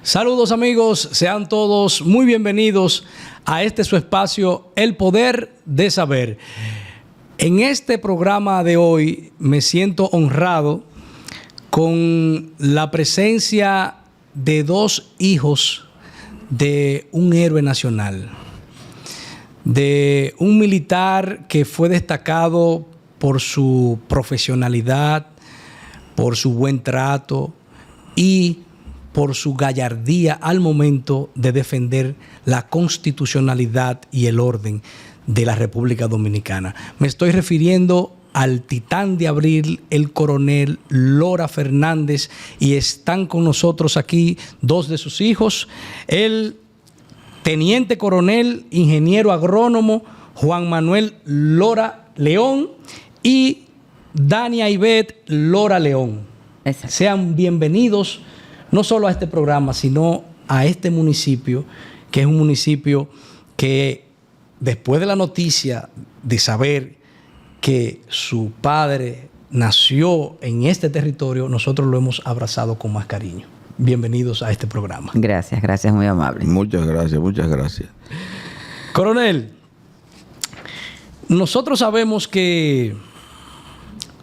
Saludos amigos, sean todos muy bienvenidos a este su espacio, El Poder de Saber. En este programa de hoy me siento honrado con la presencia de dos hijos de un héroe nacional, de un militar que fue destacado por su profesionalidad, por su buen trato y por su gallardía al momento de defender la constitucionalidad y el orden de la República Dominicana. Me estoy refiriendo al titán de abril, el coronel Lora Fernández, y están con nosotros aquí dos de sus hijos, el teniente coronel, ingeniero agrónomo Juan Manuel Lora León y Dania Ivette Lora León. Exacto. Sean bienvenidos no solo a este programa, sino a este municipio, que es un municipio que después de la noticia de saber que su padre nació en este territorio, nosotros lo hemos abrazado con más cariño. Bienvenidos a este programa. Gracias, muy amable. Muchas gracias. Coronel, nosotros sabemos que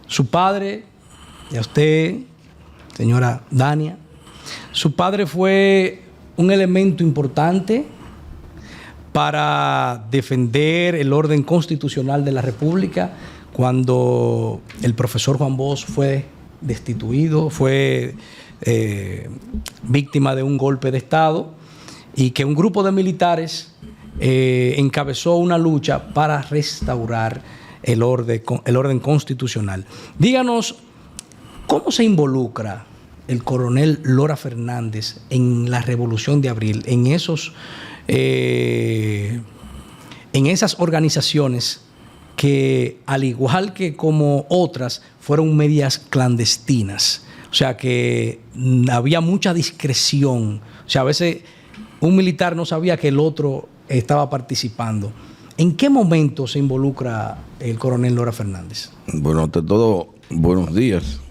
su padre, y a usted, señora Dania, su padre fue un elemento importante para defender el orden constitucional de la República cuando el profesor Juan Bosch fue destituido, fue víctima de un golpe de Estado y que un grupo de militares encabezó una lucha para restaurar el orden constitucional. Díganos, ¿cómo se involucra el coronel Lora Fernández en la Revolución de Abril, en esas organizaciones que, al igual que como otras, fueron medias clandestinas? O sea, que había mucha discreción. O sea, a veces un militar no sabía que el otro estaba participando. ¿En qué momento se involucra el coronel Lora Fernández? Bueno, ante todo, buenos días.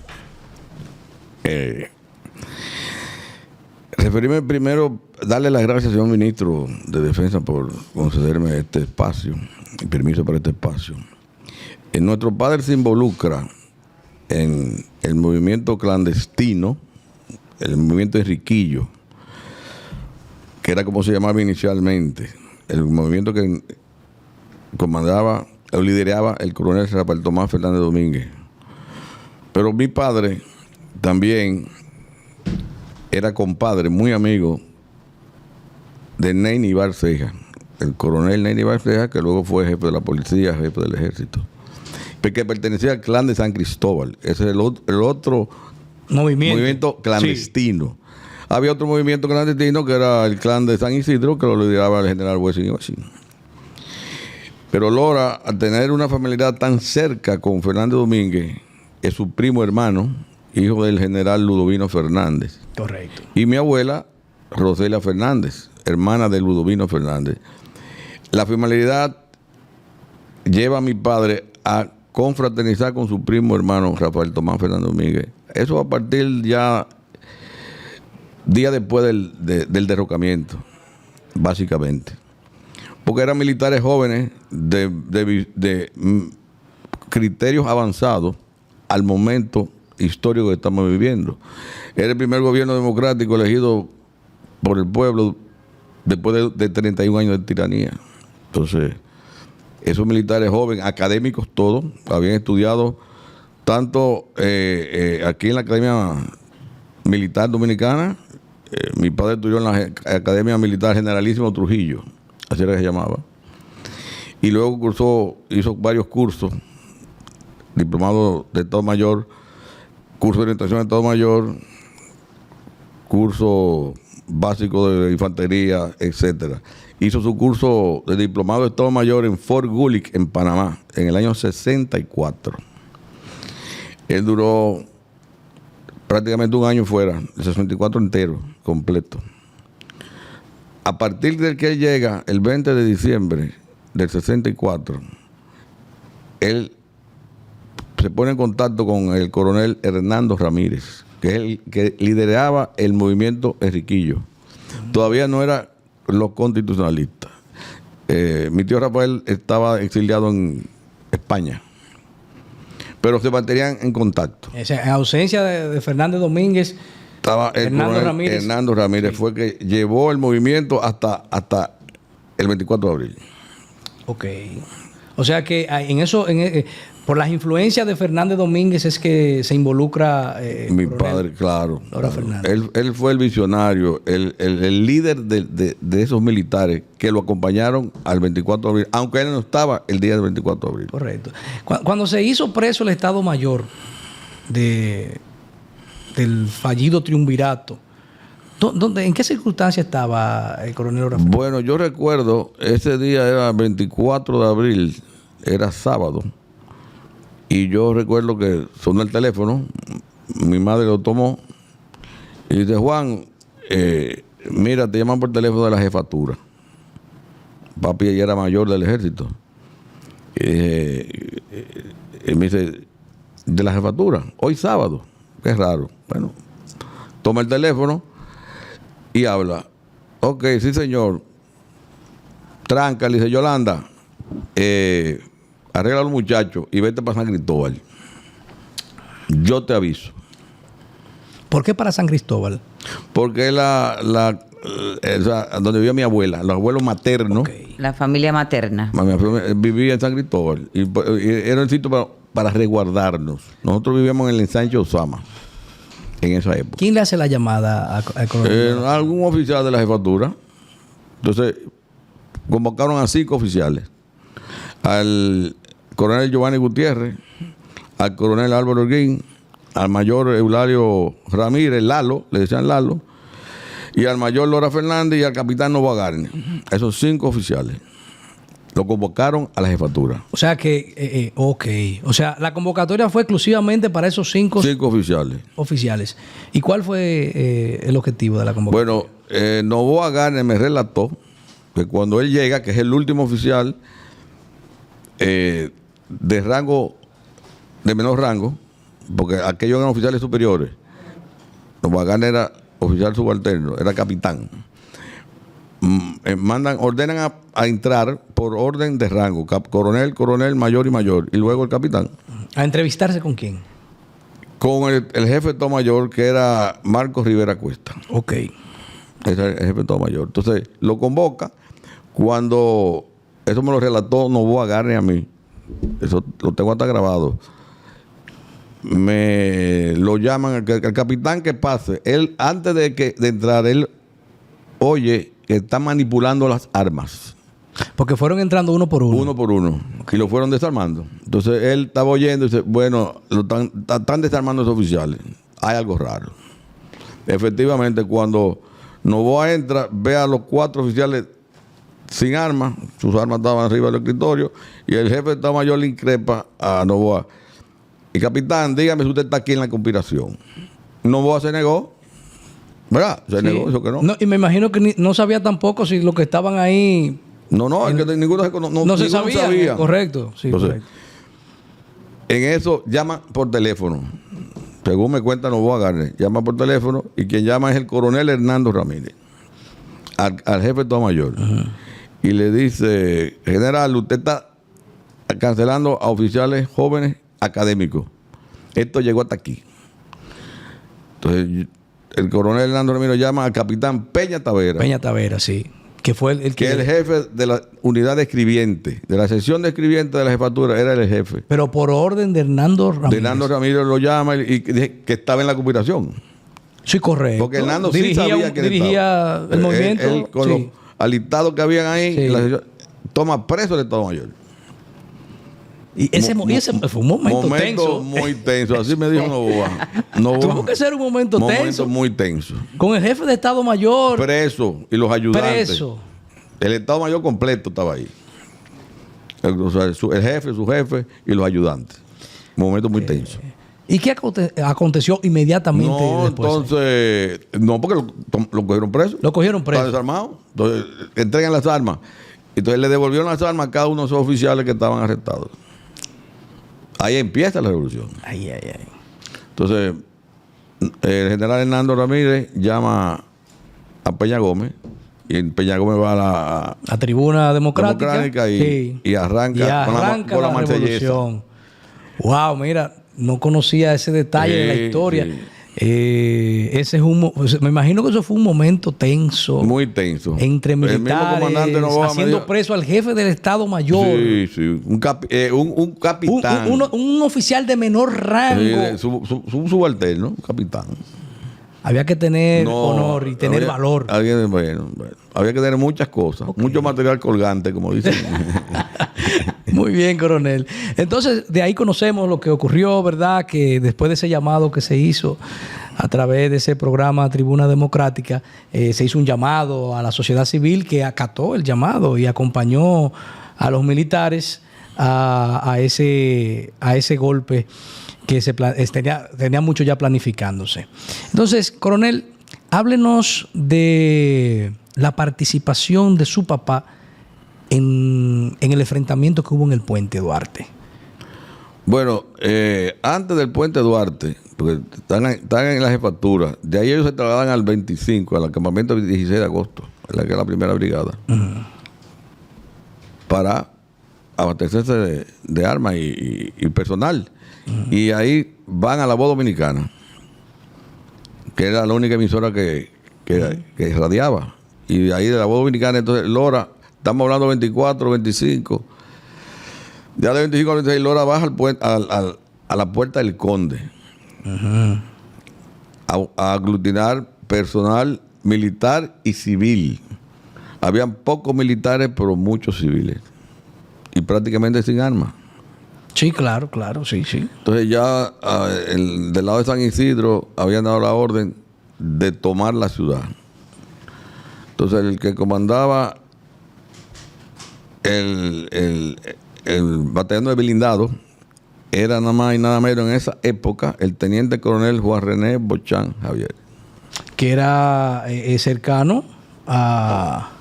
Referirme primero, darle las gracias, señor ministro de Defensa, por concederme este espacio, el permiso para este espacio. Nuestro padre se involucra en el movimiento clandestino, el movimiento Enriquillo, que era como se llamaba inicialmente, el movimiento que comandaba o lideraba el coronel Rafael Tomás Fernández Domínguez. Pero mi padre también era compadre, muy amigo de Neyni Barceja, el coronel Neyni Barceja, que luego fue jefe de la policía, jefe del ejército, que pertenecía al clan de San Cristóbal. Ese es el otro movimiento clandestino. Sí. Había otro movimiento clandestino que era el clan de San Isidro, que lo lideraba el general Wessing Iwashin. Pero Lora, al tener una familiaridad tan cerca con Fernández Domínguez, es su primo hermano, hijo del general Ludovino Fernández. Correcto. Y mi abuela, Roselia Fernández, hermana de Ludovino Fernández. La familiaridad lleva a mi padre a confraternizar con su primo hermano Rafael Tomás Fernández Domínguez. Eso a partir ya día después del derrocamiento, básicamente. Porque eran militares jóvenes de criterios avanzados al momento histórico que estamos viviendo. Era el primer gobierno democrático elegido por el pueblo después de 31 años de tiranía. Entonces, esos militares jóvenes, académicos todos, habían estudiado tanto aquí en la Academia Militar Dominicana. Mi padre estudió en la Academia Militar Generalísimo Trujillo, así era que se llamaba. Y luego hizo varios cursos, diplomado de Estado Mayor, curso de orientación de Estado Mayor, curso básico de infantería, etcétera. Hizo su curso de diplomado de Estado Mayor en Fort Gulick, en Panamá, en el año 64. Él duró prácticamente un año fuera, el 64 entero, completo. A partir del que él llega, el 20 de diciembre del 64, él se pone en contacto con el coronel Hernando Ramírez, que es el que lideraba el movimiento Enriquillo. todavía no eran los constitucionalistas. Mi tío Rafael estaba exiliado en España, pero se mantenían en contacto. O sea, en ausencia de Fernández Domínguez, Estaba Hernando Ramírez sí. fue que llevó el movimiento hasta el 24 de abril. Ok. O sea que en eso, por las influencias de Fernández Domínguez es que se involucra Mi Coronel padre, claro. Laura Fernández. Él fue el visionario, el líder de esos militares que lo acompañaron al 24 de abril, aunque él no estaba el día del 24 de abril. Correcto. Cuando se hizo preso el Estado Mayor del fallido triunvirato, ¿en qué circunstancia estaba el coronel Laura Fernández? Bueno, yo recuerdo, ese día era 24 de abril, era sábado, y yo recuerdo que sonó el teléfono, mi madre lo tomó, y dice, Juan, mira, te llaman por teléfono de la jefatura. Papi ella era mayor del ejército. Y me dice, de la jefatura, hoy sábado, qué raro. Bueno, toma el teléfono y habla. Ok, sí señor. Tranca, le dice Yolanda, arregla a los muchachos y vete para San Cristóbal. Yo te aviso. ¿Por qué para San Cristóbal? Porque es donde vivía mi abuela, los abuelos maternos. Okay. La familia materna. Vivía en San Cristóbal y era un sitio para resguardarnos. Nosotros vivíamos en el ensanche Osama en esa época. ¿Quién le hace la llamada al coronel? Algún oficial de la jefatura. Entonces convocaron a 5 oficiales: al coronel Giovanni Gutiérrez, al coronel Álvaro Holguín, al mayor Eulalio Ramírez, Lalo, le decían Lalo, y al mayor Laura Fernández y al capitán Novoa Garner. Esos 5 oficiales lo convocaron a la jefatura. O sea que, ok. O sea, la convocatoria fue exclusivamente para esos 5 oficiales. oficiales. ¿Y cuál fue el objetivo de la convocatoria? Bueno, Novoa Garner me relató que cuando él llega, que es el último oficial de rango, de menor rango, porque aquellos eran oficiales superiores. Novoa Garner era oficial subalterno, era capitán. Ordenan a entrar por orden de rango, coronel, mayor y mayor, y luego el capitán. ¿A entrevistarse con quién? Con el jefe de Estado Mayor, que era Marcos Rivera Cuesta. Ok. Ese es el jefe de Estado Mayor. Entonces, lo convoca cuando, eso me lo relató Novoa Garner a mí, eso lo tengo hasta grabado. Me lo llaman, el capitán que pase, él antes de entrar, él oye que están manipulando las armas. Porque fueron entrando uno por uno. Uno por uno. Y lo fueron desarmando. Entonces él estaba oyendo y dice, bueno, están desarmando a esos oficiales. Hay algo raro. Efectivamente, cuando Novoa entra, ve a los 4 oficiales sin armas, sus armas estaban arriba del escritorio, y el jefe de Estado Mayor le increpa a Novoa. Y capitán, dígame si usted está aquí en la conspiración. Novoa se negó. ¿Verdad? Se negó, eso que no. Y me imagino que no sabía tampoco si los que estaban ahí. No, es que ninguno se sabía. Correcto. Sí, entonces, correcto. En eso llama por teléfono. Según me cuenta Novoa Garner, llama por teléfono y quien llama es el coronel Hernando Ramírez, al jefe de Estado Mayor. Uh-huh. Y le dice, general, usted está cancelando a oficiales jóvenes académicos. Esto llegó hasta aquí. Entonces, el coronel Hernando Ramírez llama al capitán Peña Tavera. Peña Tavera, sí. Que fue el que es el jefe de la unidad de escribientes, de la sección de escribientes de la jefatura, era el jefe. Pero por orden de Hernando Ramírez. De Hernando Ramírez lo llama y dice que estaba en la conspiración. Sí, correcto. Porque Hernando sí sabía que dirigía el movimiento. Él con los alistados que habían ahí, sí. Toma preso el Estado Mayor. Y ese fue un momento tenso. Muy tenso, así me dijo Novoa. Tuvo que ser un momento tenso. Un momento muy tenso. Con el jefe de Estado Mayor. Preso y los ayudantes. Preso. El Estado Mayor completo estaba ahí. El jefe, su jefe y los ayudantes. Un momento muy tenso. ¿Y qué aconteció inmediatamente después? Entonces, porque lo cogieron preso. Lo cogieron preso. Está desarmado. Entonces, entregan las armas. Entonces le devolvieron las armas a cada uno de esos oficiales que estaban arrestados. Ahí empieza la revolución. Entonces, el general Hernando Ramírez llama a Peña Gómez. Y en Peña Gómez va a Tribuna Democrática y arranca con la Marsellesa. Wow, mira, no conocía ese detalle de la historia. Sí. Ese es me imagino que eso fue un momento tenso. Muy tenso. Entre militares, haciendo preso al jefe del Estado Mayor. Sí. Un capitán. Un oficial de menor rango. Un subalterno, un capitán. Había que tener honor y tener valor. Había que tener muchas cosas. Okay. Mucho material colgante, como dicen. Muy bien, coronel. Entonces, de ahí conocemos lo que ocurrió, ¿verdad? Que después de ese llamado que se hizo a través de ese programa Tribuna Democrática, se hizo un llamado a la sociedad civil que acató el llamado y acompañó a los militares a ese golpe que tenía mucho ya planificándose. Entonces, coronel, háblenos de la participación de su papá en el enfrentamiento que hubo en el Puente Duarte. Bueno, antes del Puente Duarte, porque están en la jefatura, de ahí ellos se trasladan al 25, al acampamento del 16 de agosto, que es la primera brigada, para abastecerse de armas y personal. Y ahí van a La Voz Dominicana, que era la única emisora que radiaba. Y de ahí de La Voz Dominicana, entonces Lora, estamos hablando de 24, 25. Ya de 25 a 26, Lora baja a la Puerta del Conde a aglutinar personal militar y civil. Habían pocos militares, pero muchos civiles. Y prácticamente sin armas. Sí, claro, sí. Entonces ya del lado de San Isidro habían dado la orden de tomar la ciudad. Entonces el que comandaba el batallón de blindados era nada más y nada menos en esa época el teniente coronel Juan René Bochán Javier. Que era cercano a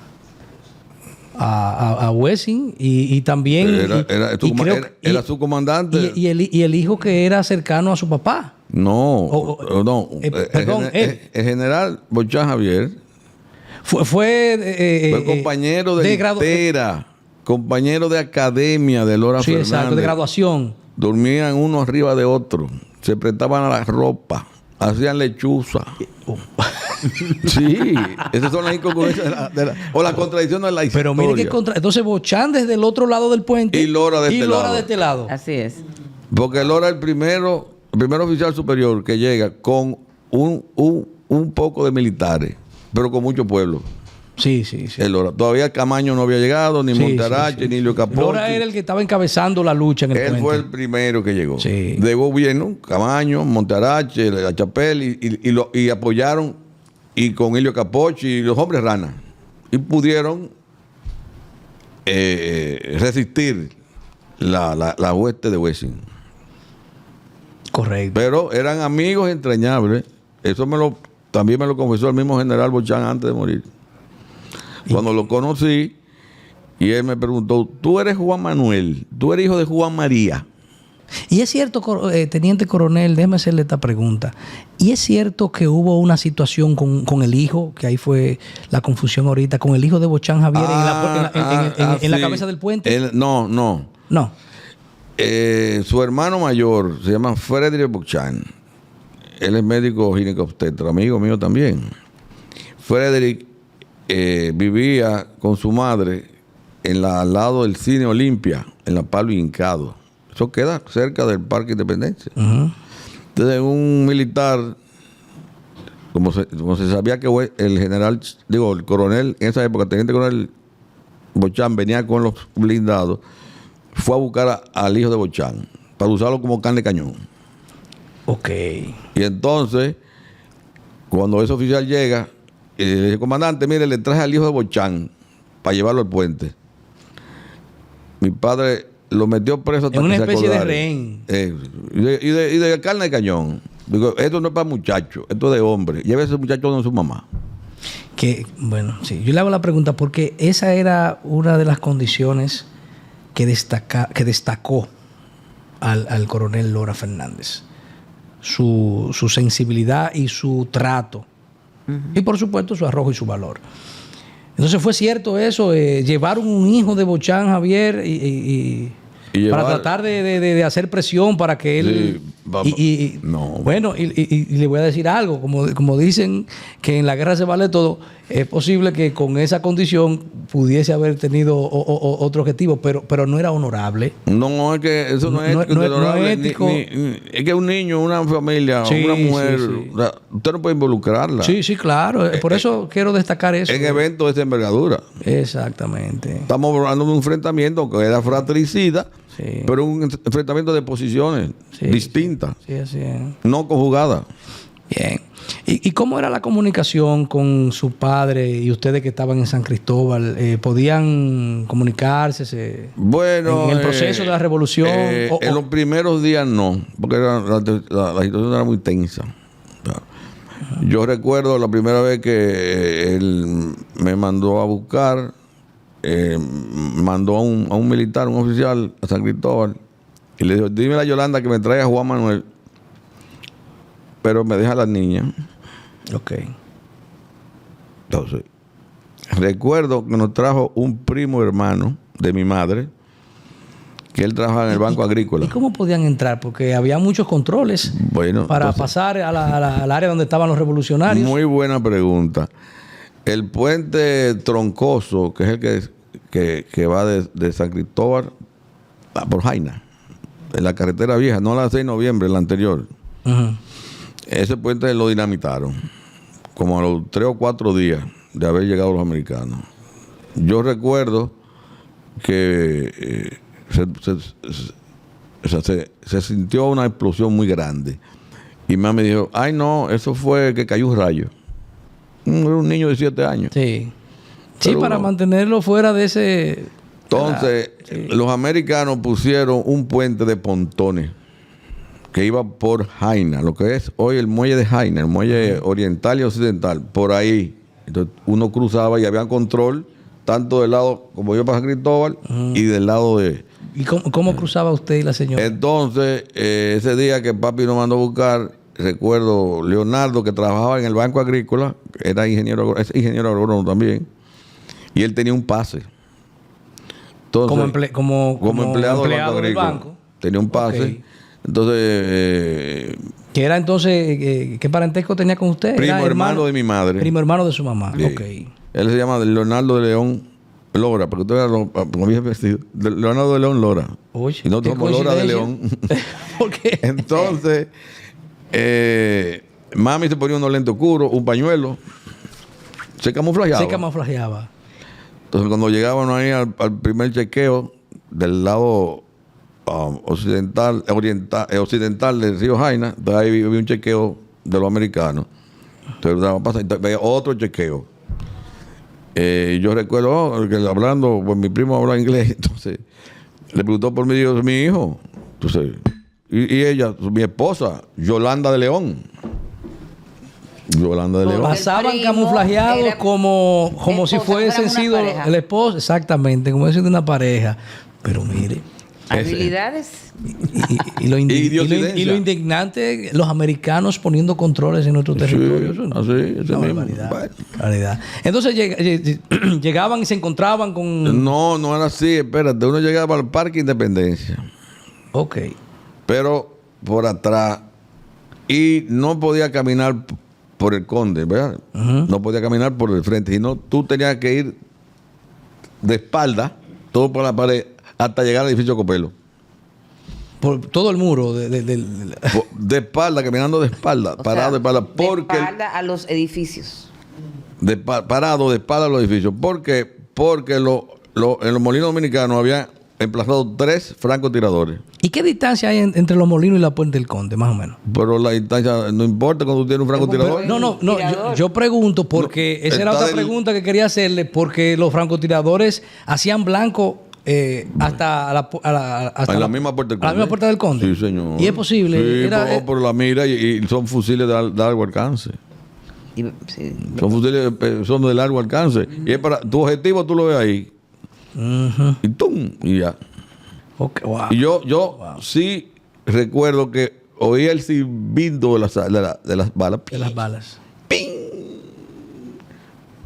Wessing y también era su comandante y el hijo que era cercano a su papá. El general Bochán Javier fue compañero de litera, compañero de academia de Lora Fernández. Exacto, de graduación. Dormían uno arriba de otro, se prestaban a la ropa, hacían lechuza. Sí, esas son las incongruencias o las contradicciones de la historia. Pero mire que entonces Bochán desde el otro lado del puente y Lora de este lado. Así es. Porque Lora es el primer oficial superior que llega con un poco de militares, pero con mucho pueblo. Sí. Lora. Todavía Camaño no había llegado, ni Montarache, ni Lio Capote. Lora era el que estaba encabezando la lucha en el puente. Él fue el primero que llegó. Sí. De gobierno, Camaño, Montarache, La Chapelle, y apoyaron, y con Helio Capochi y los hombres ranas. Y pudieron resistir la hueste de Wessing. Correcto. Pero eran amigos entrañables. Eso también me lo confesó el mismo general Bochán antes de morir. Cuando lo conocí, y él me preguntó, tú eres Juan Manuel, tú eres hijo de Juan María. Y es cierto, teniente coronel, déjeme hacerle esta pregunta. ¿Y es cierto que hubo una situación con el hijo, que ahí fue la confusión ahorita, con el hijo de Bochán Javier en la cabeza del puente? No. Su hermano mayor se llama Frederick Bochán. Él es médico ginecobstetra, amigo mío también. Frederick vivía con su madre al lado del Cine Olimpia, en la Palo Hincado. Eso queda cerca del Parque Independencia. Entonces, un militar, como se sabía que el coronel, en esa época, el teniente coronel Bochán venía con los blindados, fue a buscar al hijo de Bochán para usarlo como can de cañón. Ok. Y entonces, cuando ese oficial llega, le dice, comandante, mire, le traje al hijo de Bochán para llevarlo al puente. Mi padre lo metió preso hasta en una que especie se de rehén. Y de carne de cañón. Digo, esto no es para muchachos, esto es de hombre. Lleve a ese muchacho donde su mamá. Bueno, sí. Yo le hago la pregunta porque esa era una de las condiciones que destacó al coronel Lora Fernández. Su sensibilidad y su trato Y por supuesto su arrojo y su valor. Entonces fue cierto eso, llevaron un hijo de Bochán, Javier, y para tratar de hacer presión para que él... Sí, no. Bueno, y le voy a decir algo, como dicen que en la guerra se vale todo, es posible que con esa condición pudiese haber tenido otro objetivo, pero no era honorable. No, es que eso no es ético. Es que un niño, una familia, una mujer, o sea, usted no puede involucrarla. Sí, claro. Por eso quiero destacar eso. En eventos de esa envergadura. Exactamente. Estamos hablando de un enfrentamiento que era fratricida, pero un enfrentamiento de posiciones distintas. Sí, así es. No conjugadas. Bien. ¿Y cómo era la comunicación con su padre y ustedes que estaban en San Cristóbal? ¿Podían comunicarse bueno, en el proceso de la revolución? En los primeros días no, porque la situación era muy tensa. Yo recuerdo la primera vez que él me mandó a buscar, mandó a un militar, un oficial a San Cristóbal, y le dijo, dime a Yolanda que me traiga a Juan Manuel, pero me deja a las niñas. Ok. Entonces, recuerdo que nos trajo un primo hermano de mi madre, que él trabajaba en el Banco Agrícola. ¿Y cómo podían entrar? Porque había muchos controles para pasar al área donde estaban los revolucionarios. Muy buena pregunta. El puente Troncoso, que es el que va de San Cristóbal por Jaina, en la carretera vieja, no la 6 de noviembre, la anterior. Uh-huh. Ese puente lo dinamitaron como a los 3 o 4 días de haber llegado los americanos. Yo recuerdo que se sintió una explosión muy grande. Y mamá me dijo, ay no, eso fue que cayó un rayo. Era un niño de 7 años. Sí. Sí, para mantenerlo fuera de ese... Entonces, los americanos pusieron un puente de pontones que iba por Jaina, lo que es hoy el muelle de Jaina, el muelle oriental y occidental, por ahí. Entonces, uno cruzaba y había control tanto del lado, como yo para San Cristóbal, y del lado de... ¿Y cómo cruzaba usted y la señora? Entonces, ese día que papi nos mandó a buscar, recuerdo Leonardo, que trabajaba en el Banco Agrícola, es ingeniero agrónomo también, y él tenía un pase. Entonces, como empleado del banco. Tenía un pase. Okay. Entonces... ¿Qué era entonces? ¿Qué parentesco tenía con usted? Primo hermano de mi madre. Primo hermano de su mamá. Sí. Okay. Él se llama Leonardo de León Lora, porque usted era como había vestido. Leonardo de León Lora. Oye, y no como Lora de León. ¿Por qué? Entonces, mami se ponía unos lentes oscuros, un pañuelo. Se camuflajeaba. Entonces, cuando llegaban ahí al primer chequeo del lado occidental del río Jaina, entonces ahí había un chequeo de los americanos. Entonces, veía otro chequeo. Yo recuerdo que hablando, pues mi primo habla inglés, entonces le preguntó por mí, dijo, mi hijo. Entonces, y ella, mi esposa, Yolanda de León. Pasaban camuflajeados como si fuesen sido el esposo, exactamente, como si fuesen una pareja. Pero mire. Habilidades. Y lo indignante, los americanos poniendo controles en nuestro territorio. Sí, así, una barbaridad. Entonces llegaban y se encontraban con... No era así, espérate. Uno llegaba al Parque Independencia. Ok. Pero por atrás. Y no podía caminar por el Conde, ¿verdad? Uh-huh. No podía caminar por el frente. Sino tú tenías que ir de espalda, todo por la pared, hasta llegar al edificio Copelo. Por todo el muro. De espalda, caminando de espalda, parado de espalda. Porque de espalda a los edificios. Parado de espalda a los edificios. Porque en los molinos dominicanos había emplazado 3 francotiradores. ¿Y qué distancia hay entre los molinos y la Puente del Conde, más o menos? Pero la distancia no importa cuando tú tienes un francotirador. No. Yo pregunto porque esa era otra pregunta que quería hacerle, porque los francotiradores hacían blanco hasta la misma Puerta del Conde. A la misma Puerta del Conde. Sí, señor. Y es posible. Sí, por la mira y son fusiles de largo alcance. Son fusiles son de largo alcance. Y es para tu objetivo, tú lo ves ahí. Uh-huh. Y ¡tum! Y ya. Okay, wow. Y yo sí recuerdo que oía el silbido de las balas. De las balas. ¡Ping!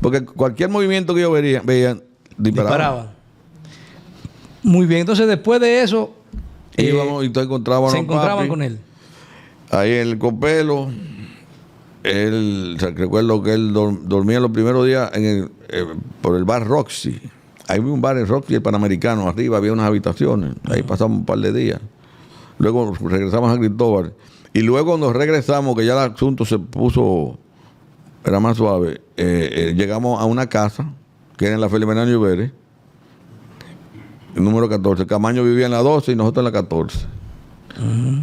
Porque cualquier movimiento que yo veían disparaban. Muy bien, entonces después de eso Íbamos y te encontrábamos se encontraban con él. ahí en el Copelo. Recuerdo que él dormía los primeros días por el bar Roxy. Ahí había un bar en Roxy, el Panamericano, arriba había unas habitaciones. Ahí pasamos un par de días. Luego regresamos a Cristóbal. Y luego nos regresamos, que ya el asunto se puso, era más suave, llegamos a una casa, que era en la Feliberano Lluvere, el número 14. Camaño vivía en la 12 y nosotros en la 14.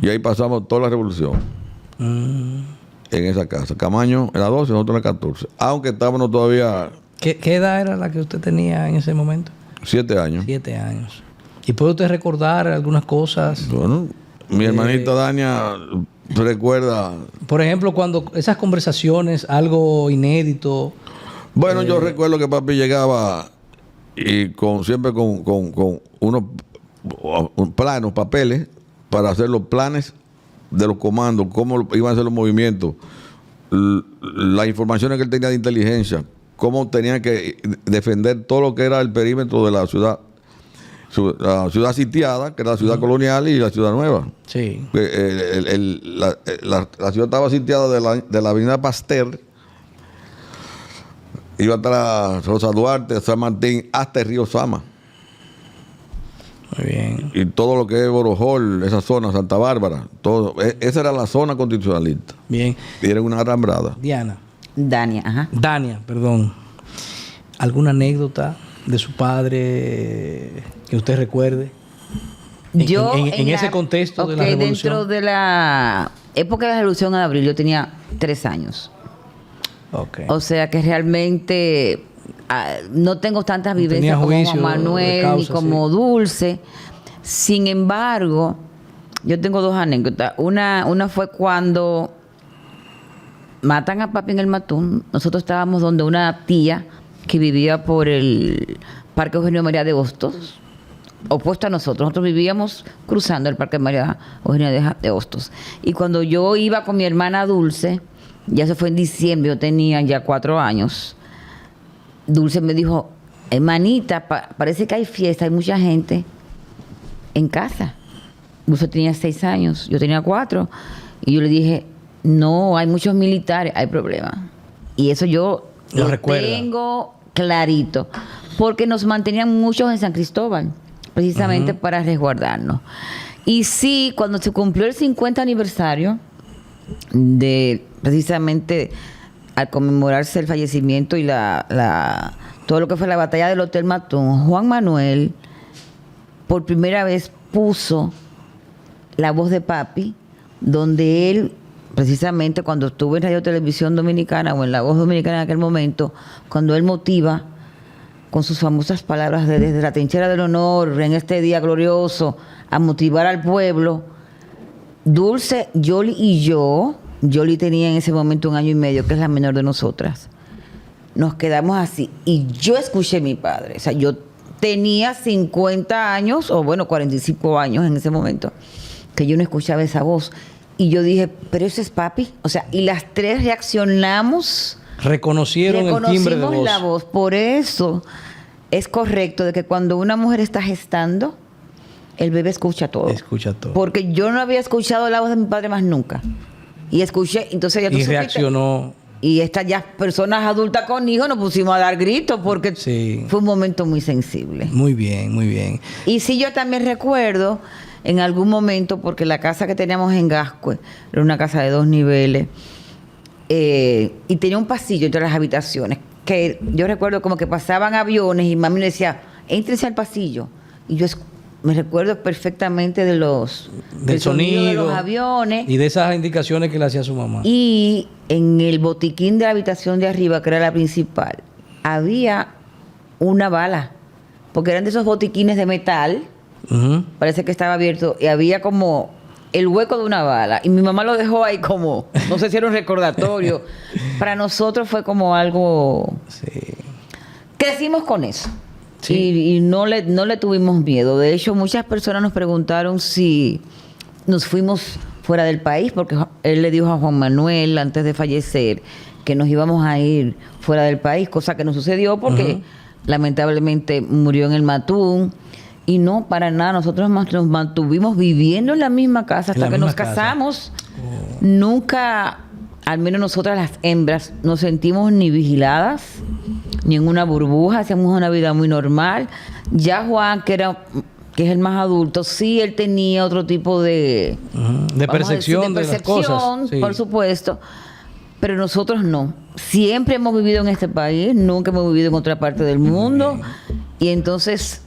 Y ahí pasamos toda la revolución. En esa casa. Camaño en la 12 y nosotros en la 14. Aunque estábamos todavía... ¿Qué edad era la que usted tenía en ese momento? 7 años. 7 años. ¿Y puede usted recordar algunas cosas? Bueno, mi hermanita Dania recuerda... Por ejemplo, cuando esas conversaciones, algo inédito. Bueno, yo recuerdo que papi llegaba y siempre con unos planos, papeles, para hacer los planes de los comandos, cómo iban a ser los movimientos, las informaciones que él tenía de inteligencia, cómo tenía que defender todo lo que era el perímetro de la ciudad. La ciudad sitiada, que era la ciudad colonial, y la ciudad nueva. Sí. La ciudad estaba sitiada de la avenida Pasteur, iba hasta Rosa Duarte, San Martín, hasta el río Sama. Muy bien. Y todo lo que es Borojol, esa zona, Santa Bárbara, todo. Esa era la zona constitucionalista. Bien. Y era una alambrada. Diana. Dania, ajá. Dania, perdón. ¿Alguna anécdota de su padre que usted recuerde? En ese contexto de la revolución. Dentro de la época de la Revolución de Abril, yo tenía 3 años. Okay. O sea que realmente no tengo tantas vivencias como Juan Manuel causa, ni como Dulce. Sin embargo, yo tengo 2 anécdotas. Una fue cuando matan a papi en el Matún. Nosotros estábamos donde una tía que vivía por el Parque Eugenio María de Hostos, opuesto a nosotros. Nosotros vivíamos cruzando el Parque María Eugenio de Hostos. Y cuando yo iba con mi hermana Dulce, ya se fue en diciembre, yo tenía ya 4 años, Dulce me dijo, hermanita, parece que hay fiesta, hay mucha gente en casa. Dulce tenía 6 años, yo tenía 4. Y yo le dije, no, hay muchos militares, hay problema. Y eso yo lo tengo clarito, porque nos mantenían muchos en San Cristóbal, precisamente para resguardarnos. Y sí, cuando se cumplió el 50 aniversario precisamente al conmemorarse el fallecimiento y todo lo que fue la batalla del Hotel Matún, Juan Manuel por primera vez puso La Voz de Papi, donde él, precisamente cuando estuvo en Radio Televisión Dominicana o en La Voz Dominicana en aquel momento, cuando él motiva con sus famosas palabras de desde la trinchera del honor, en este día glorioso, a motivar al pueblo. Dulce, Yoli y yo, Yoli tenía en ese momento 1 año y medio, que es la menor de nosotras. Nos quedamos así. Y yo escuché a mi padre. O sea, yo tenía 50 años, o bueno, 45 años en ese momento, que yo no escuchaba esa voz. Y yo dije, pero ese es papi. O sea, y las 3 reaccionamos. Reconocieron el timbre de voz. La voz. Por eso es correcto de que cuando una mujer está gestando, el bebé escucha todo. Escucha todo. Porque yo no había escuchado la voz de mi padre más nunca. Y escuché, entonces ya tú supiste. Reaccionó. Y estas ya personas adultas con hijos nos pusimos a dar gritos porque fue un momento muy sensible. Muy bien, muy bien. Y sí, yo también recuerdo en algún momento, porque la casa que teníamos en Gascue era una casa de 2 niveles, y tenía un pasillo entre las habitaciones, que yo recuerdo como que pasaban aviones y mami me decía, éntrese al pasillo. Y yo me recuerdo perfectamente del sonido de los aviones. Y de esas indicaciones que le hacía su mamá. Y en el botiquín de la habitación de arriba, que era la principal, había una bala. Porque eran de esos botiquines de metal. Parece que estaba abierto. Y había como el hueco de una bala. Y mi mamá lo dejó ahí como, no sé si era un recordatorio. Para nosotros fue como algo... Sí. Crecimos con eso. Sí. Y no le tuvimos miedo. De hecho, muchas personas nos preguntaron si nos fuimos fuera del país, porque él le dijo a Juan Manuel antes de fallecer que nos íbamos a ir fuera del país, cosa que no sucedió porque lamentablemente murió en el Matún. Y no, para nada, nosotros nos mantuvimos viviendo en la misma casa hasta que nos casamos. Nunca, al menos nosotras las hembras, nos sentimos ni vigiladas, ni en una burbuja, hacíamos una vida muy normal. Ya Juan, que es el más adulto, sí, él tenía otro tipo de percepción de las cosas. Sí. Por supuesto. Pero nosotros no. Siempre hemos vivido en este país, nunca hemos vivido en otra parte del mundo. Y entonces,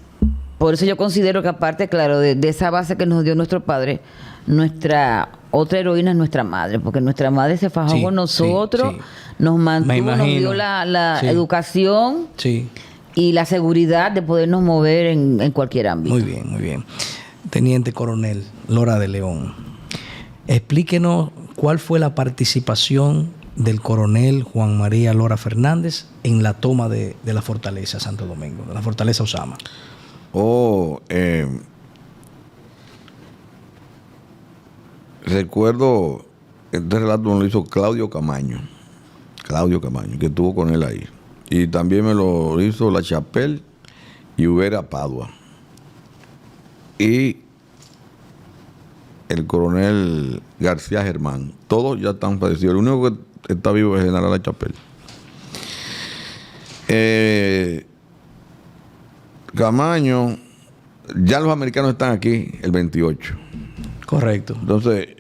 por eso yo considero que aparte, claro, de esa base que nos dio nuestro padre, nuestra otra heroína es nuestra madre, porque nuestra madre se fajó con nosotros, nos mantuvo, nos dio la educación y la seguridad de podernos mover en cualquier ámbito. Muy bien, muy bien. Teniente Coronel Lora de León, explíquenos cuál fue la participación del coronel Juan María Lora Fernández en la toma de la fortaleza Santo Domingo, de la fortaleza Osama. Recuerdo, este relato me lo hizo Claudio Camaño, que estuvo con él ahí. Y también me lo hizo La Chapelle y Ubera Padua. Y el coronel García Germán. Todos ya están fallecidos. El único que está vivo es el general La Chapelle. Camaño, ya los americanos están aquí el 28. Correcto. Entonces,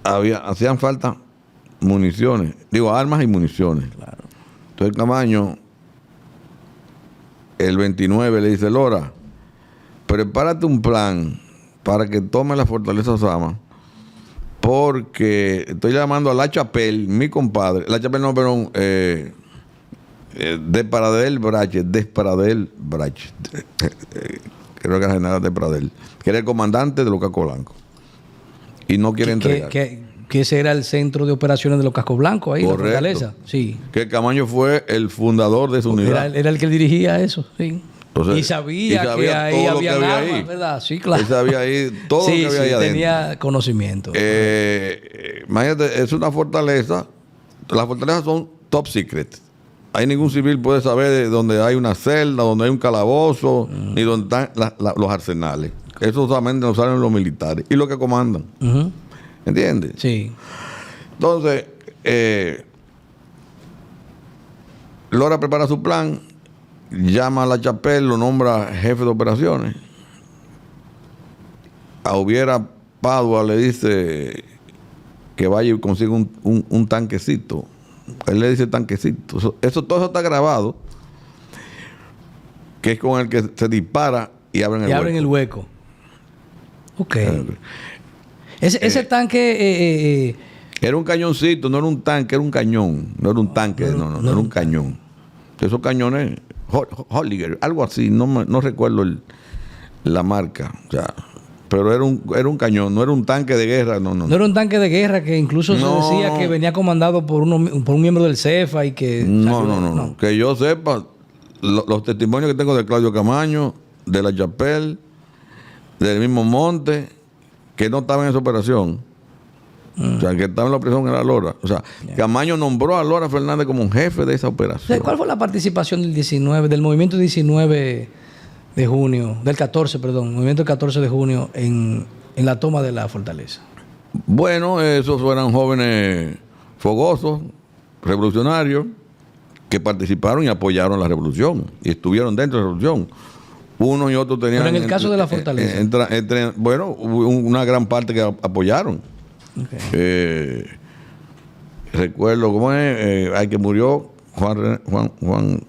hacían falta municiones, armas y municiones. Claro. Entonces Camaño, el 29, le dice: Lora, prepárate un plan para que tome la fortaleza Osama, porque estoy llamando a La Chapelle, mi compadre, La Chapelle no, perdón, Desparadel Brache, creo que era general Desparadel, que era el comandante de los Cascos Blancos, y no quiere entregar. Que ese era el centro de operaciones de los Cascos Blancos ahí, correcto, la fortaleza. Sí. Que Camaño fue el fundador de su unidad. Era el que dirigía eso, sí. Entonces, y sabía que ahí había armas, ¿verdad? Sí, claro. Él sabía ahí todo lo que había ahí adentro. Tenía conocimiento. Imagínate, es una fortaleza. Las fortalezas son top secret. Ahí ningún civil puede saber de dónde hay una celda, donde hay un calabozo, ni dónde están los arsenales. Eso solamente lo saben los militares y los que comandan. ¿Entiendes? Sí. Entonces, Lora prepara su plan, llama a La Chapelle, lo nombra jefe de operaciones. A Ubiera Padua le dice que vaya y consiga un tanquecito. Él le dice tanquecito. Todo eso está grabado, que es con el que se dispara y abren el hueco. Ok. Ese tanque... era un cañoncito, no era un tanque, era un cañón. No era un tanque, no era un cañón. Esos cañones, Holliger, algo así, no recuerdo la marca. O sea, pero era un cañón, no era un tanque de guerra. No era un tanque de guerra que incluso se decía que venía comandado por un miembro del CEFA y que... No. Que yo sepa, los testimonios que tengo de Claudio Camaño, de La Chapelle, del mismo Monte, que no estaba en esa operación. O sea, que estaba en la operación era Lora. O sea, Camaño nombró a Lora Fernández como jefe de esa operación. ¿Cuál fue la participación del movimiento 19 de junio, del 14, perdón, movimiento del 14 de junio en la toma de la fortaleza? Bueno, esos eran jóvenes fogosos, revolucionarios, que participaron y apoyaron la revolución y estuvieron dentro de la revolución. Uno y otro tenían... Pero en el caso de la fortaleza. Bueno, hubo una gran parte que apoyaron. Okay. Recuerdo cómo es, que murió Juan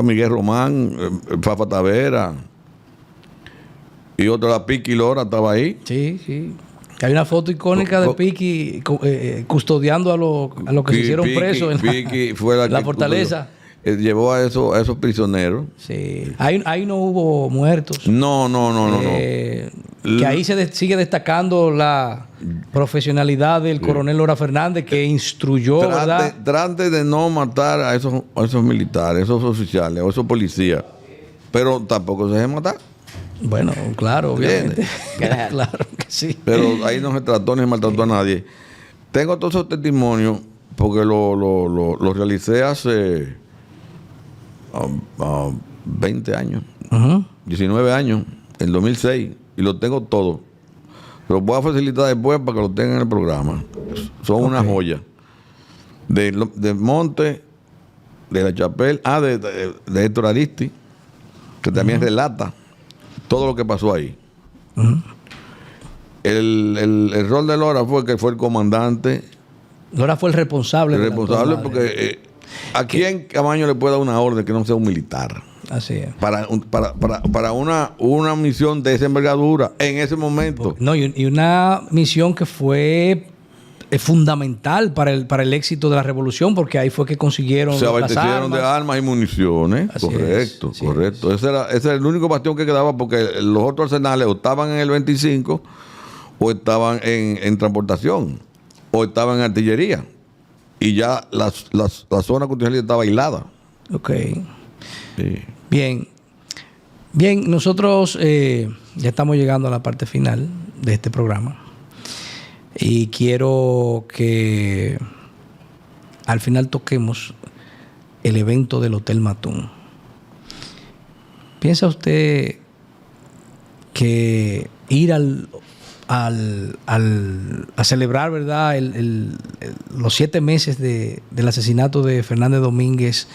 Miguel Román, Fafa Tavera, y otro, la Piqui Lora estaba ahí. Sí. Hay una foto icónica de Piqui custodiando a los que se hicieron presos en la fortaleza. Llevó a esos prisioneros. Sí. Ahí no hubo muertos. No. Que ahí se sigue destacando la profesionalidad del coronel Lora Fernández, que instruyó, ¿verdad? Trate de no matar a esos militares, esos oficiales, a esos policías. Pero tampoco se deje matar. Bueno, claro, obviamente. Claro que sí. Pero ahí no se trató ni se maltrató a nadie. Tengo todos esos testimonios porque lo realicé hace 20 años, 19 años, en 2006, y lo tengo todo. Lo voy a facilitar después para que lo tengan en el programa. Son una joya. De Monte, de La Chapelle, de Héctor Aristi, que también relata todo lo que pasó ahí. El rol de Lora fue que fue el comandante. Lora fue el responsable. El responsable porque ¿a quién Camaño le puede dar una orden que no sea un militar? Así es. Para una misión de esa envergadura en ese momento. No, y una misión que fue fundamental para el éxito de la revolución, porque ahí fue que consiguieron se abastecieron de armas y municiones. Así correcto, es, correcto. Ese era el único bastión que quedaba, porque los otros arsenales o estaban en el 25 o estaban en transportación o estaban en artillería, y ya la zona continental estaba aislada. Ok. Sí. Bien, nosotros ya estamos llegando a la parte final de este programa y quiero que al final toquemos el evento del Hotel Matún. ¿Piensa usted que ir a celebrar, ¿verdad?, los 7 meses del asesinato de Fernández Domínguez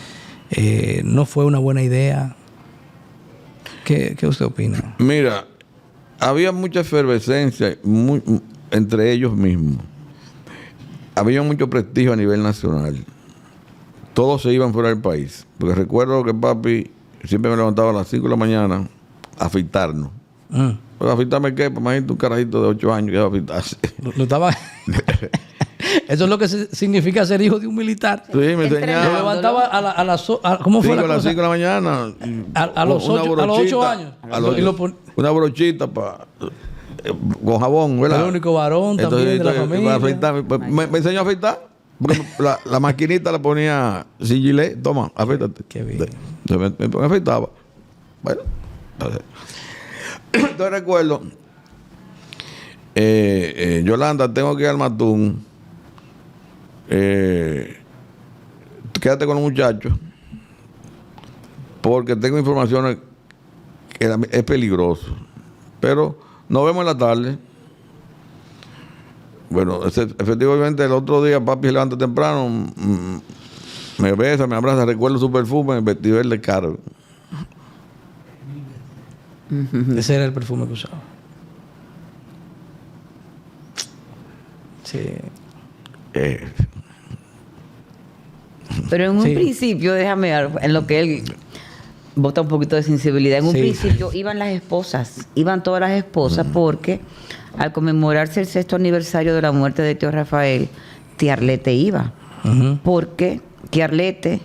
no fue una buena idea? ¿Qué usted opina? Mira, había mucha efervescencia entre ellos mismos. Había mucho prestigio a nivel nacional. Todos se iban fuera del país. Porque recuerdo que papi siempre me levantaba a las 5 de la mañana a afeitarnos. ¿Afeitarme qué? Pues imagínate un carajito de 8 años que iba a afeitarse. Lo estaba... Eso es lo que significa ser hijo de un militar. Sí, me enseñaba. Lo levantaba a las... ¿Cómo fue la cosa? A las 5 de la mañana. A los 8 años. Una brochita con jabón, ¿verdad? El único varón también de la familia. Me enseñó a afeitar. Porque la maquinita la ponía sin gilet. Toma, afeítate. Qué bien. Me afeitaba. Bueno, entonces recuerdo, Yolanda, tengo que ir al Matún. Quédate con los muchachos, porque tengo informaciones que es peligroso, pero nos vemos en la tarde. Bueno, efectivamente el otro día papi se levanta temprano, me besa, me abraza, recuerdo su perfume, el vestido de Carol. Ese era el perfume que usaba. Sí. Pero en un principio, déjame ver, en lo que él bota un poquito de sensibilidad, en un principio iban todas las esposas, porque al conmemorarse el 6º aniversario de la muerte de tío Rafael, tía Arlete iba, porque tía Arlete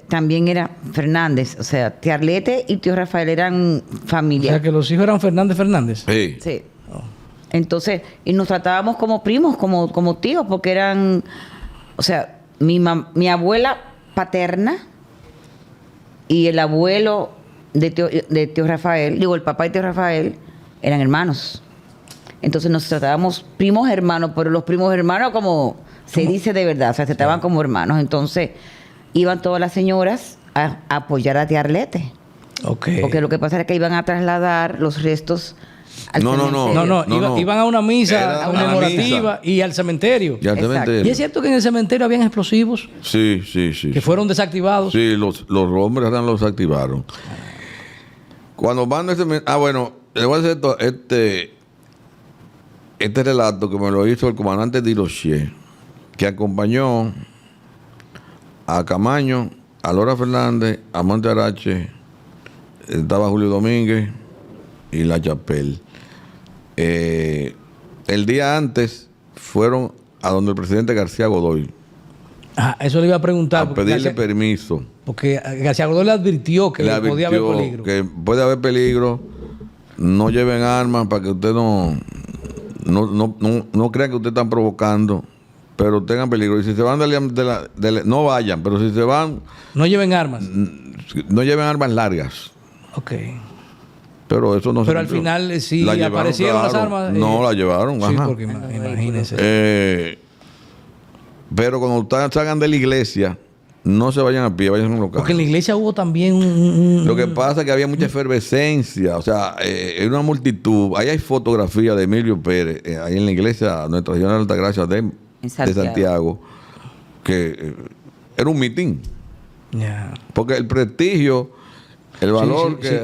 también era Fernández, o sea, tía Arlete y tío Rafael eran familia. O sea, que los hijos eran Fernández. Sí. Entonces, y nos tratábamos como primos, como tíos, porque eran, o sea, mi abuela paterna y el abuelo de tío Rafael, el papá de tío Rafael, eran hermanos. Entonces nos tratábamos primos hermanos, pero los primos hermanos como se dice de verdad, o sea, se trataban como hermanos. Entonces iban todas las señoras a apoyar a tía Arlete. Okay. Porque lo que pasa era que iban a trasladar los restos al cementerio. Iban a una misa conmemorativa y al cementerio. Y es cierto que en el cementerio habían explosivos. Sí. Que fueron desactivados. Sí, los hombres los activaron. Cuando van al cementerio... bueno, le voy a hacer este relato que me lo hizo el comandante Dirochier, que acompañó a Camaño, a Lora Fernández, a Monte Arache, estaba Julio Domínguez y La Chapelle. El día antes fueron a donde el presidente García Godoy. Eso le iba a preguntar. A pedirle permiso. Porque García Godoy le advirtió que podía haber peligro. Que puede haber peligro. No lleven armas para que usted no crean que usted están provocando, pero tengan peligro. Y si se van no vayan, pero si se van, no lleven armas. No lleven armas largas. Ok. Pero eso no. Pero al final sí aparecieron las armas. No las llevaron. Sí, porque imagínense. Pero cuando ustedes salgan de la iglesia, no se vayan a pie, vayan en los carros. Porque en la iglesia hubo también Lo que pasa es que había mucha efervescencia, o sea, en una multitud. Ahí hay fotografías de Emilio Pérez, ahí en la iglesia Nuestra Señora de Altagracia de Santiago, que era un mitin. Yeah. Porque el prestigio, el valor que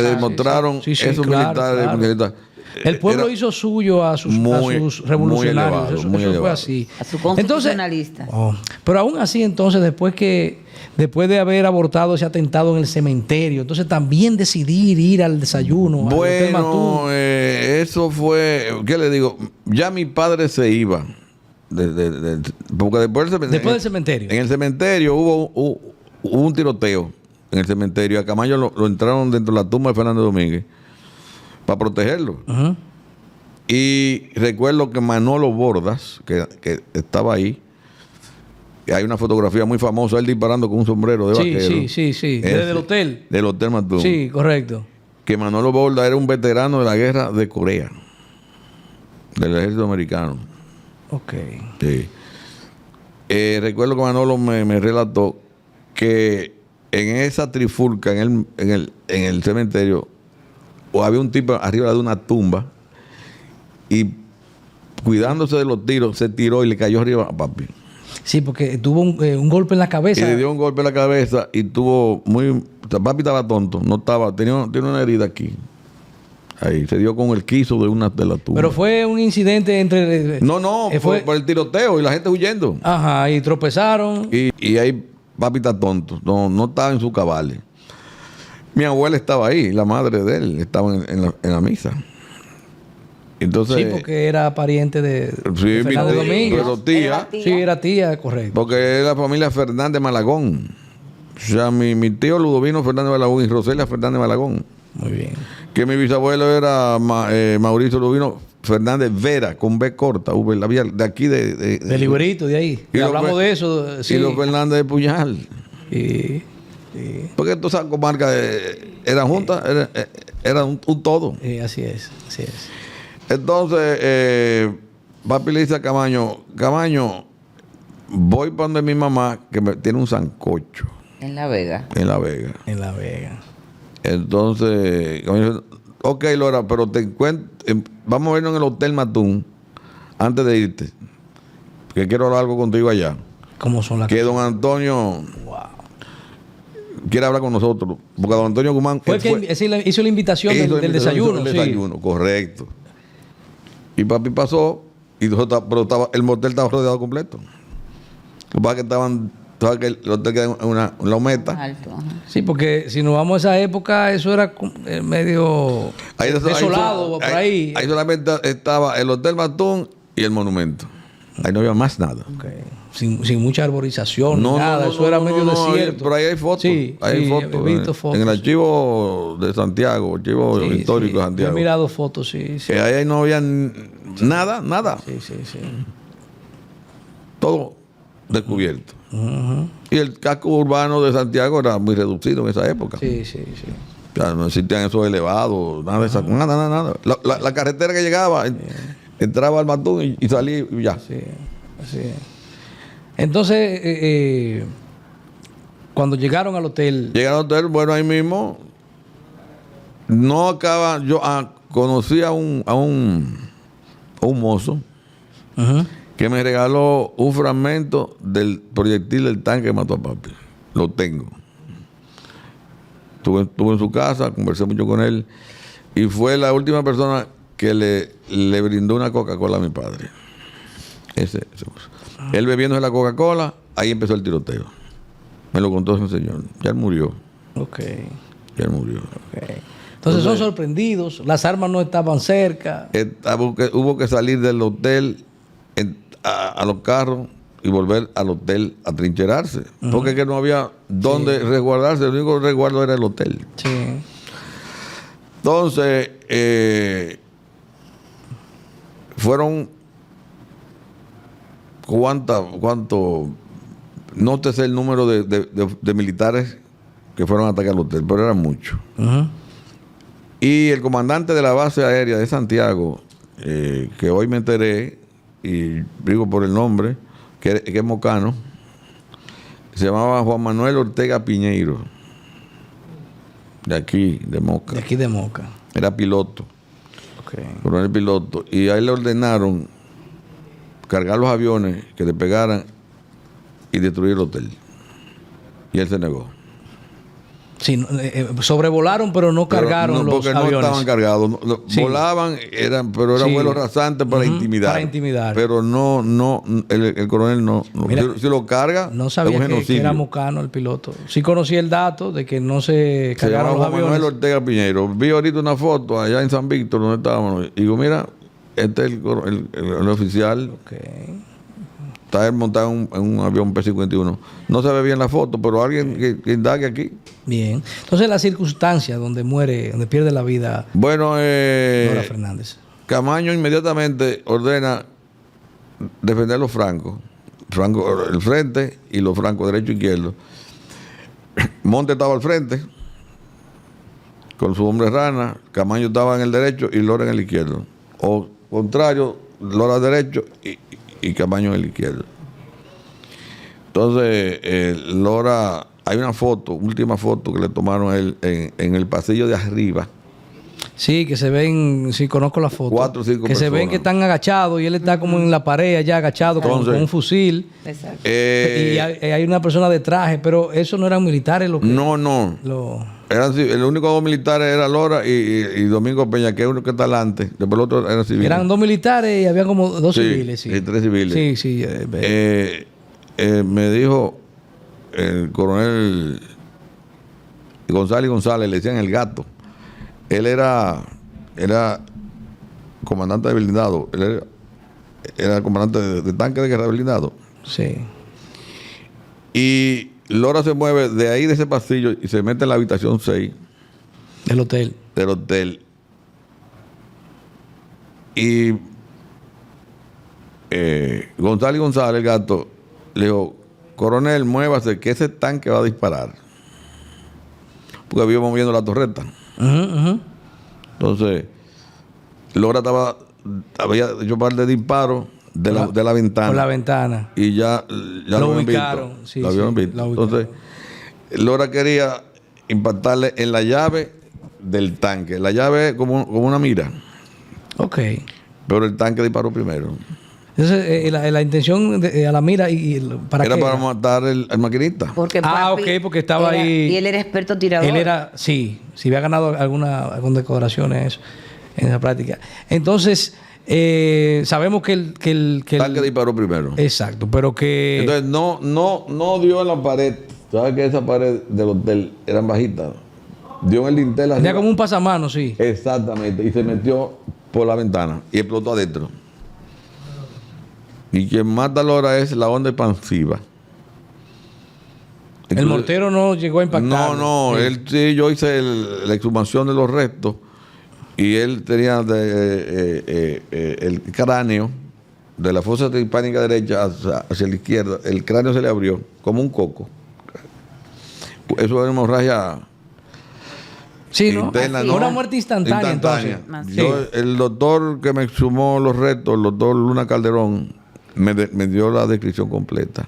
demostraron esos militares. El pueblo hizo suyo a sus revolucionarios. Eso fue así. A su constitucionalista. Pero aún así, entonces, después de haber abortado ese atentado en el cementerio, entonces también decidir ir al desayuno. Bueno, eso fue, ¿qué le digo? Ya mi padre se iba. Porque después del cementerio. En el cementerio hubo un tiroteo. En el cementerio. A Camaño lo entraron dentro de la tumba de Fernández Domínguez para protegerlo. Uh-huh. Y recuerdo que Manolo Bordas, que estaba ahí, hay una fotografía muy famosa, él disparando con un sombrero de vaquero. Sí. Desde el hotel. Del Hotel Matún. Sí, correcto. Que Manolo Bordas era un veterano de la guerra de Corea, del ejército americano. Ok. Sí. Recuerdo que Manolo me relató que en esa trifulca, en el cementerio, había un tipo arriba de una tumba y cuidándose de los tiros, se tiró y le cayó arriba a papi. Sí, porque tuvo un golpe en la cabeza. Y le dio un golpe en la cabeza y tuvo papi estaba tonto, tenía una herida aquí. Ahí, se dio con el quiso de una de las tumbas. Pero fue un incidente entre... No, fue por el tiroteo y la gente huyendo. Ajá, y tropezaron. Y ahí papi está tonto, no estaba en su cabales. Mi abuela estaba ahí, la madre de él, estaba en la misa. Entonces, sí, porque era pariente de Fernández Domínguez. Pero tía. Sí, era tía, correcto. Porque es la familia Fernández Malagón. O sea, mi tío Ludovino Fernández Malagón y Roselia Fernández Malagón. Muy bien. Que mi bisabuelo era Mauricio Ludovino Fernández Vera, con B corta, la vía de aquí de Librito, de ahí. Y hablamos de eso. Sí. Y los Fernández de Puñal. Sí. Porque todas esas comarcas eran juntas, eran un todo. Así es. Entonces, papi le dice a Camaño, voy para donde mi mamá, que tiene un sancocho. En La Vega. Entonces, ok, Lora, pero vamos a vernos en el Hotel Matún antes de irte, que quiero hablar algo contigo allá. ¿Cómo son las cosas? Que don Antonio quiere hablar con nosotros, porque don Antonio Guzmán hizo la invitación del desayuno. El desayuno, correcto. Y papi pasó, pero el motel estaba rodeado completo. Lo que pasa es que el hotel queda en una lometa. Alto, sí, porque si nos vamos a esa época, eso era medio desolado por ahí. Ahí solamente estaba el Hotel Matún y el monumento. Ahí no había más nada. Okay. Sin mucha arborización, nada. Eso era medio desierto. Pero ahí hay fotos. Sí, hay fotos. He visto fotos. En el archivo de Santiago, archivo histórico de Santiago. He mirado fotos, sí. Ahí no había nada. Sí. Todo descubierto. Uh-huh. Y el casco urbano de Santiago era muy reducido en esa época. Sí. O sea, no existían esos elevados, nada de eso. Nada. La carretera que llegaba, entraba al Matún y salía y ya. Sí, así es. Entonces, cuando llegaron al hotel... Bueno, ahí mismo, no acaba... Yo conocí a un mozo uh-huh. que me regaló un fragmento del proyectil del tanque que mató a papi. Lo tengo. Estuve en su casa, conversé mucho con él y fue la última persona que le brindó una Coca-Cola a mi padre. Él bebiéndose la Coca-Cola, ahí empezó el tiroteo. Me lo contó ese señor. Ya él murió. Ok. Ya él murió. Okay. Entonces son sorprendidos, las armas no estaban cerca. Hubo que salir del hotel a los carros y volver al hotel a trincherarse. Uh-huh. Porque que no había dónde resguardarse, el único resguardo era el hotel. Sí. Entonces, fueron ¿cuánto? No te sé el número de militares que fueron a atacar el hotel, pero eran muchos. Uh-huh. Y el comandante de la base aérea de Santiago, que hoy me enteré, y digo por el nombre, que es mocano, se llamaba Juan Manuel Ortega Piñeiro, de aquí, de Moca. De aquí de Moca. Era piloto. Okay. Coronel piloto. Y a él le ordenaron cargar los aviones que despegaran y destruir el hotel. Y él se negó. Sí, sobrevolaron, pero no cargaron los aviones. Porque no estaban cargados. Sí. Volaban, pero eran vuelos rasantes para intimidar. Para intimidar. Pero el coronel no. Mira, si lo carga, no sabía que era mocano el piloto. Sí conocí el dato de que no se cargaron los aviones. Manuel Ortega Piñeiro. Vi ahorita una foto allá en San Víctor, donde estábamos. Y digo, mira, este es el oficial. Okay. Está él montado en un avión P-51. No se ve bien la foto, pero alguien que indague aquí. Bien. Entonces, la circunstancia donde muere, donde pierde la vida Lora Fernández. Camaño inmediatamente ordena defender los francos. El frente y los francos derecho e izquierdo. Monte estaba al frente con su hombre rana. Camaño estaba en el derecho y Lora en el izquierdo. O contrario, Lora al derecho y Camaño en el izquierdo. Entonces, Lora, hay una foto, última foto que le tomaron a él en el pasillo de arriba. Sí, que se ven, sí, conozco la foto. 4 o 5 que personas. Se ven que están agachados y él está como en la pared allá agachado con un fusil. Exacto. Y hay una persona de traje, pero eso no eran militares lo que... No. El único dos militares era Lora y Domingo Peña, que es uno que está delante. Después el otro era civil. Eran 2 militares y había como 2 civiles. Sí, y 3 civiles. Sí. Me dijo el coronel González, le decían el gato. Él era comandante de blindado. Él era comandante de tanque de guerra blindado. Sí. Y Lora se mueve de ahí, de ese pasillo, y se mete en la habitación 6 del hotel. Y González, el gato, le dijo: coronel, muévase, que ese tanque va a disparar. Porque había moviendo la torreta. Entonces, Lora había hecho un par de disparos de la ventana. Por la ventana. Y ya lo ubicaron. Lo habían visto. Entonces, Lora quería impactarle en la llave del tanque. La llave es como una mira. Ok. Pero el tanque disparó primero. Entonces, la intención a la mira ¿para qué? Era para matar al maquinista. Porque porque estaba ahí. Y él era experto tirador. Él era, sí, había ganado algunas decoraciones en esa práctica. Entonces, sabemos que el tanque disparó primero. Exacto, pero que... Entonces, no dio en la pared. ¿Sabes que esa pared del hotel eran bajitas? Dio en el dintel. Tenía como un pasamano, sí. Exactamente, y se metió por la ventana y explotó adentro. Y quien mata a Lora es la onda expansiva. El mortero no llegó a impactar. No, yo hice la exhumación de los restos y él tenía el cráneo de la fosa timpánica derecha hacia la izquierda. El cráneo se le abrió como un coco. Eso es una hemorragia interna, ¿no? Una muerte instantánea. Entonces. El doctor que me exhumó los restos, el doctor Luna Calderón, me dio la descripción completa.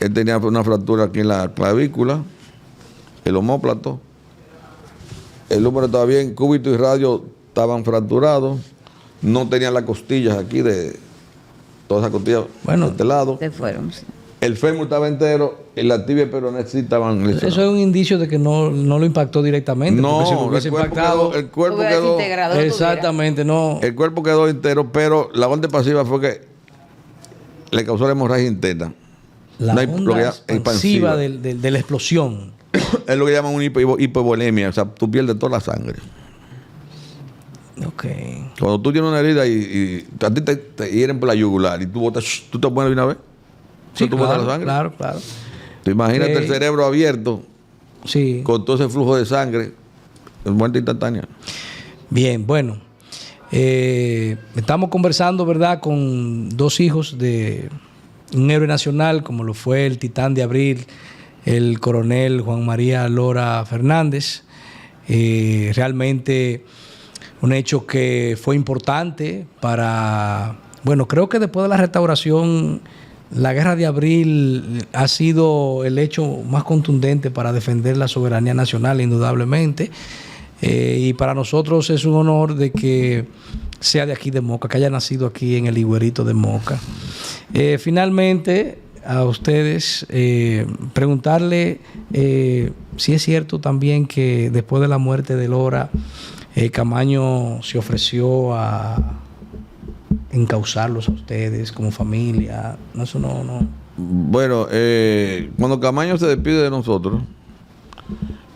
Él tenía una fractura aquí en la clavícula, el omóplato, el húmero estaba bien, cúbito y radio estaban fracturados, no tenían las costillas aquí de todas esas costillas de este lado. Se fueron, sí. El fémur estaba entero, la tibia y peroné sí estaban lesionados. Eso es un indicio de que no lo impactó directamente. No, si lo hubiese impactado, el cuerpo quedó... Exactamente, no. El cuerpo quedó entero, pero la onda pasiva fue que le causó la hemorragia interna. La onda expansiva de la explosión. Es lo que llaman una hipovolemia, o sea, tú pierdes toda la sangre. Ok. Cuando tú tienes una herida y a ti te hieren por la yugular y tú te mueres de una vez. Sí, tú botas la sangre. Claro. Tú imagínate el cerebro abierto, sí, con todo ese flujo de sangre, es muerte instantánea. Bien, bueno. Estamos conversando, ¿verdad?, con 2 hijos de un héroe nacional, como lo fue el Titán de Abril, el coronel Juan María Lora Fernández. Realmente un hecho que fue importante para... Bueno, creo que después de la restauración La guerra de abril ha sido el hecho más contundente para defender la soberanía nacional, indudablemente. Y para nosotros es un honor de que sea de aquí de Moca, que haya nacido aquí en el Higuerito de Moca. Finalmente, a ustedes, preguntarle si es cierto también que después de la muerte de Lora, Camaño se ofreció a encauzarlos a ustedes como familia. No, eso no. Bueno, cuando Camaño se despide de nosotros,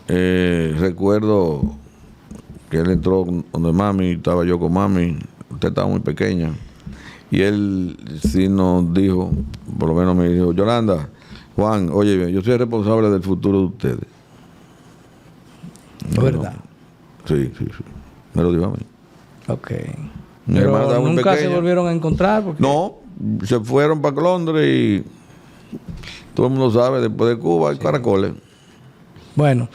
recuerdo que él entró donde mami, estaba yo con mami, usted estaba muy pequeña, y él sí nos dijo, por lo menos me dijo, Yolanda, Juan, oye, yo soy responsable del futuro de ustedes. ¿Es verdad? Sí, me lo dijo a mí. Ok. Mi Pero nunca se volvieron a encontrar. Porque... No, se fueron para Londres y todo el mundo sabe, después de Cuba hay caracoles. Bueno.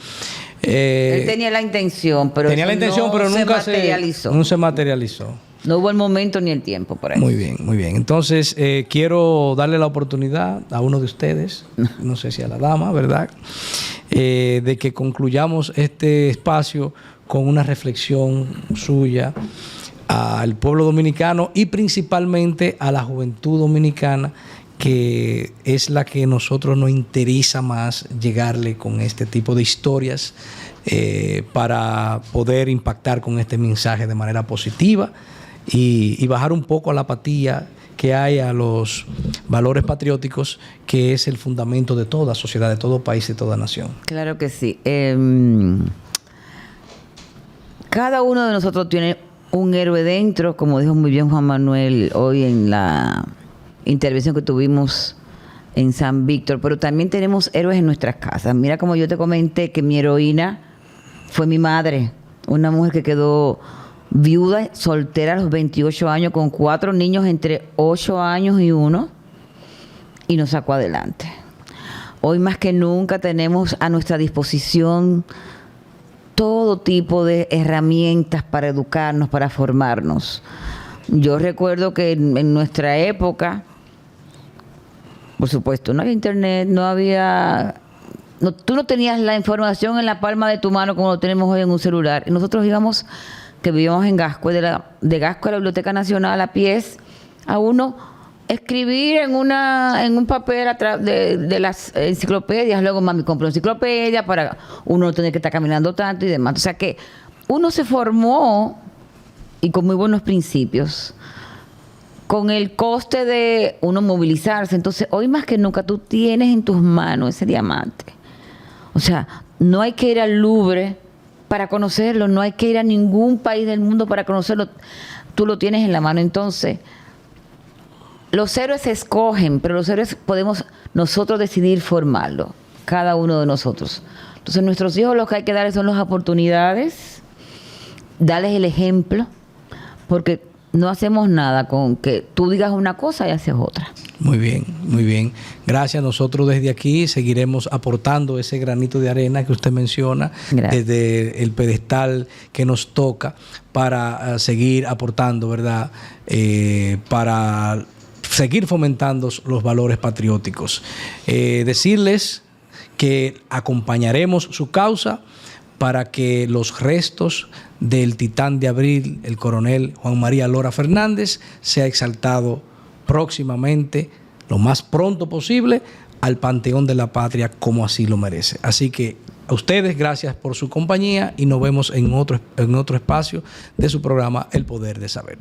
Él tenía la intención, pero nunca se materializó. No se materializó. No hubo el momento ni el tiempo por eso. Muy bien, muy bien. Entonces, quiero darle la oportunidad a uno de ustedes, no sé si a la dama, ¿verdad? De que concluyamos este espacio con una reflexión suya al pueblo dominicano y principalmente a la juventud dominicana, que es la que a nosotros nos interesa más llegarle con este tipo de historias para poder impactar con este mensaje de manera positiva y bajar un poco la apatía que hay a los valores patrióticos, que es el fundamento de toda sociedad, de todo país, de toda nación. Claro que sí. Cada uno de nosotros tiene un héroe dentro, como dijo muy bien Juan Manuel hoy en la intervención que tuvimos en San Víctor, pero también tenemos héroes en nuestras casas. Mira, como yo te comenté, que mi heroína fue mi madre, una mujer que quedó viuda, soltera a los 28 años, con 4 niños entre 8 años y 1, y nos sacó adelante. Hoy más que nunca tenemos a nuestra disposición todo tipo de herramientas para educarnos, para formarnos. Yo recuerdo que en nuestra época, por supuesto, no había internet, tú no tenías la información en la palma de tu mano como lo tenemos hoy en un celular. Y nosotros íbamos, que vivíamos en Gascue, de Gascue a la Biblioteca Nacional a pies, a uno escribir en un papel de las enciclopedias. Luego mami compró enciclopedia para uno no tener que estar caminando tanto y demás. O sea que uno se formó, y con muy buenos principios, con el coste de uno movilizarse. Entonces, hoy más que nunca tú tienes en tus manos ese diamante. O sea, no hay que ir al Louvre para conocerlo, no hay que ir a ningún país del mundo para conocerlo. Tú lo tienes en la mano. Entonces, los héroes se escogen, pero los héroes podemos nosotros decidir formarlo, cada uno de nosotros. Entonces, nuestros hijos lo que hay que darles son las oportunidades, darles el ejemplo, porque no hacemos nada con que tú digas una cosa y haces otra. Muy bien, muy bien. Gracias. Nosotros desde aquí seguiremos aportando ese granito de arena que usted menciona. Gracias. Desde el pedestal que nos toca para seguir aportando, ¿verdad? Para seguir fomentando los valores patrióticos. Decirles que acompañaremos su causa para que los restos del titán de abril, el coronel Juan María Lora Fernández, sea exaltado próximamente, lo más pronto posible, al Panteón de la Patria, como así lo merece. Así que a ustedes, gracias por su compañía y nos vemos en otro espacio de su programa El Poder de Saber.